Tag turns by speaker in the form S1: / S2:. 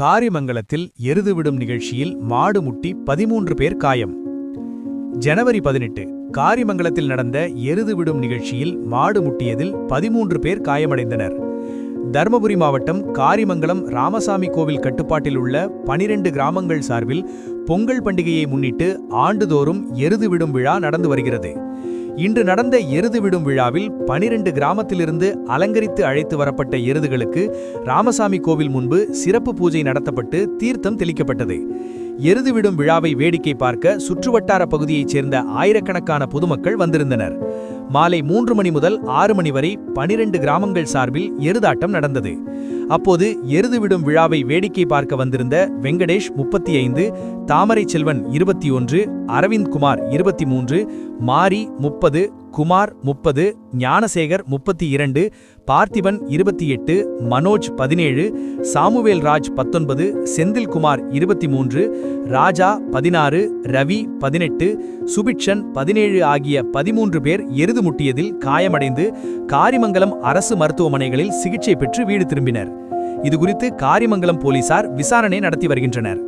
S1: காரிமங்கலத்தில் எருது விடும் நிகழ்ச்சியில் மாடு முட்டி 13 பேர் காயம். ஜனவரி 18 காரிமங்கலத்தில் நடந்த எருது விடும் நிகழ்ச்சியில் மாடு முட்டியதில் 13 பேர் காயமடைந்தனர். தர்மபுரி மாவட்டம் காரிமங்கலம் ராமசாமி கோவில் கட்டுப்பாட்டில் உள்ள 12 கிராமங்கள் சார்பில் பொங்கல் பண்டிகையை முன்னிட்டு ஆண்டுதோறும் எருது விடும் விழா நடந்து வருகிறது. இன்று நடந்த எருது விடும் விழாவில் 12 கிராமத்திலிருந்து அலங்கரித்து அழைத்து வரப்பட்ட எருதுகளுக்கு ராமசாமி கோவில் முன்பு சிறப்பு பூஜை நடத்தப்பட்டு தீர்த்தம் தெளிக்கப்பட்டது. எருது விடும் விழாவை வேடிக்கை பார்க்க சுற்றுவட்டார பகுதியைச் சேர்ந்த ஆயிரக்கணக்கான பொதுமக்கள் வந்திருந்தனர். மாலை 3 மணி முதல் 6 மணி வரை 12 கிராமங்கள் சார்பில் எருதாட்டம் நடந்தது. அப்போது எருது விடும் விழாவை வேடிக்கை பார்க்க வந்திருந்த வெங்கடேஷ் 35, தாமரை செல்வன் 21, அரவிந்த் குமார் 23, மாரி 30, குமார் 30, ஞானசேகர் 32, பார்த்திபன் 28, மனோஜ் 17, சாமுவேல் ராஜ் 19, செந்தில்குமார் 23, ராஜா 16, ரவி 18, சுபிட்சன் 17 ஆகிய 13 பேர் எருது முட்டியதில் காயமடைந்து காரிமங்கலம் அரசு மருத்துவமனைகளில் சிகிச்சை பெற்று வீடு திரும்பினர். இதுகுறித்து காரிமங்கலம் போலீசார் விசாரணை நடத்தி வருகின்றனர்.